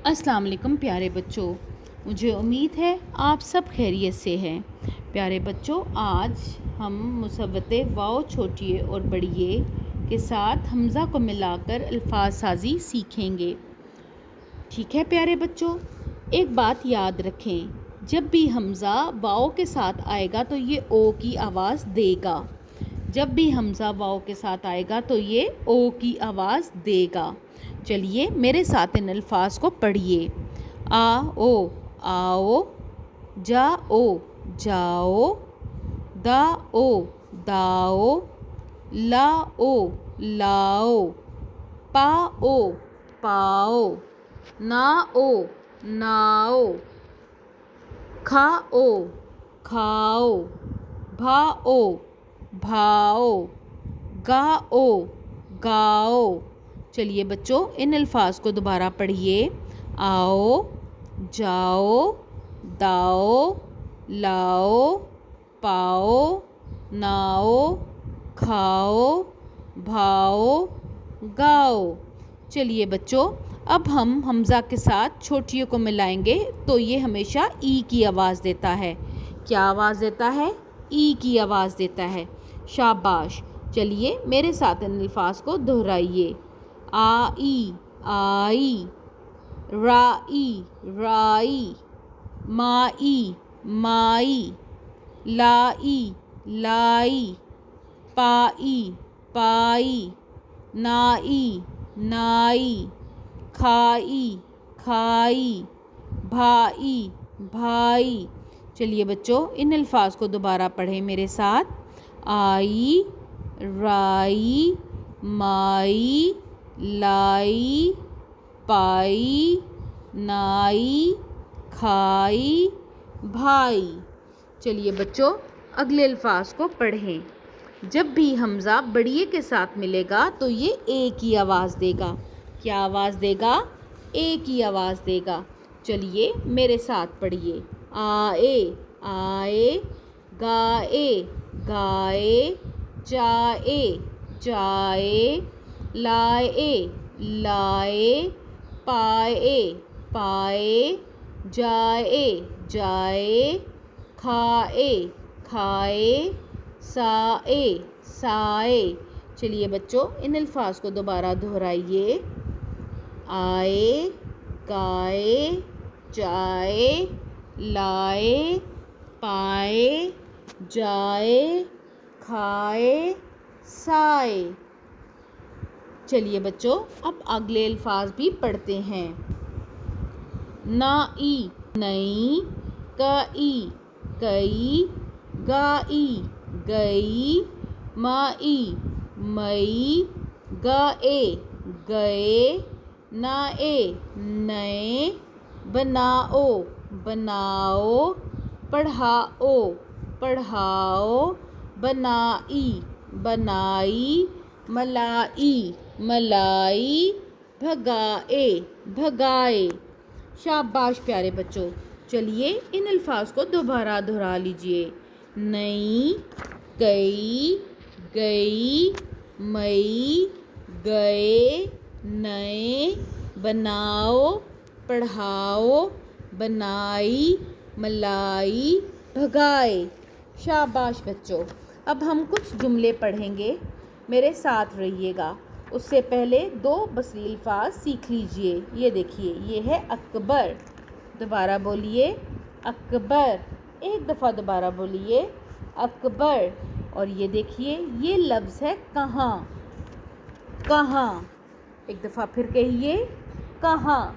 السلام علیکم پیارے بچوں، مجھے امید ہے آپ سب خیریت سے ہیں۔ پیارے بچوں، آج ہم مصوت واو چھوٹی اے اور بڑی اے کے ساتھ حمزہ کو ملا کر الفاظ سازی سیکھیں گے۔ ٹھیک ہے پیارے بچوں، ایک بات یاد رکھیں، جب بھی حمزہ واو کے ساتھ آئے گا تو یہ او کی آواز دے گا۔ جب بھی حمزہ واو کے ساتھ آئے گا تو یہ او کی آواز دے گا۔ چلیے میرے ساتھ ان الفاظ کو پڑھیے۔ آؤ آؤ، جاؤ جاؤ، داؤ داؤ، لاؤ لاؤ، پاؤ پاؤ، ناؤ ناؤ، کھاؤ کھاؤ، بھاؤ بھاؤ، گاؤ گاؤ۔ چلیے بچوں ان الفاظ کو دوبارہ پڑھیے۔ آؤ، جاؤ، داؤ، لاؤ، پاؤ، ناؤ، کھاؤ، بھاؤ، گاؤ۔ چلیے بچوں اب ہم حمزہ کے ساتھ چھوٹیوں کو ملائیں گے تو یہ ہمیشہ ای کی آواز دیتا ہے۔ کیا آواز دیتا ہے؟ ای کی آواز دیتا ہے۔ شاباش۔ چلیے میرے ساتھ ان الفاظ کو دہرائیے۔ آئی آئی، رائی رائی، مائی مائی، لائی لائی، پائی پائی، نائی نائی، کھائی کھائی، بھائی بھائی۔ چلیے بچوں ان الفاظ کو دوبارہ پڑھیں میرے ساتھ۔ آئی، رائی، مائی، لائی، پائی، نائی، کھائی، بھائی۔ چلیے بچوں اگلے الفاظ کو پڑھیں۔ جب بھی حمزہ بڑی اے کے ساتھ ملے گا تو یہ اے کی آواز دے گا۔ کیا آواز دے گا؟ اے کی آواز دے گا۔ چلیے میرے ساتھ پڑھیے۔ آئے آئے، گائے گائے، چائے چائے، لائے لائے، پائے پائے، جائے جائے، کھائے کھائے، سائے سائے۔ چلیے بچوں ان الفاظ کو دوبارہ دہرائیے۔ آئے، گائے، چائے، لائے، پائے، جائے، کھائے، سائے۔ چلیے بچوں اب اگلے الفاظ بھی پڑھتے ہیں۔ نائی نئی، کئی کئی، گائی گئی، مائی مئی، گائے گئے، نائے نئے، بناؤ بناؤ، پڑھاؤ پڑھاؤ، بنائی بنائی، ملائی ملائی، بھگائے بھگائے۔ شاباش پیارے بچوں۔ چلیے ان الفاظ کو دوبارہ دہرا لیجئے۔ نئی، کئی، گئی، مئی، گئے، نئے، بناؤ، پڑھاؤ، بنائی، ملائی، بھگائے۔ شاباش بچوں۔ اب ہم کچھ جملے پڑھیں گے، میرے ساتھ رہیے گا۔ اس سے پہلے دو بصری الفاظ سیکھ لیجئے۔ یہ دیکھیے، یہ ہے اکبر۔ دوبارہ بولیے اکبر۔ ایک دفعہ دوبارہ بولیے اکبر۔ اور یہ دیکھیے یہ لفظ ہے کہاں۔ کہاں۔ ایک دفعہ پھر کہیے کہاں۔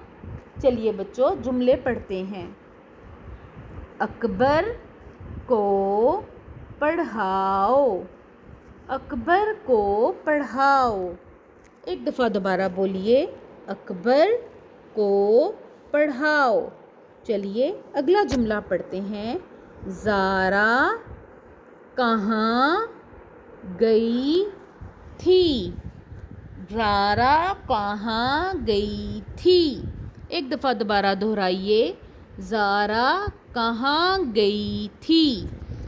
چلیے بچوں جملے پڑھتے ہیں۔ اکبر کو پڑھاؤ، اکبر کو پڑھاؤ۔ ایک دفعہ دوبارہ بولیے اکبر کو پڑھاؤ۔ چلیے اگلا جملہ پڑھتے ہیں۔ زارا کہاں گئی تھی، زارا کہاں گئی تھی۔ ایک دفعہ دوبارہ دہرائیے، زارا کہاں گئی تھی۔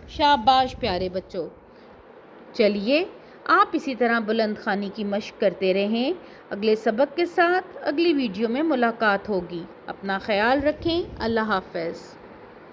شاباش پیارے بچوں۔ چلیے آپ اسی طرح بلند خوانی کی مشق کرتے رہیں۔ اگلے سبق کے ساتھ اگلی ویڈیو میں ملاقات ہوگی۔ اپنا خیال رکھیں۔ اللہ حافظ۔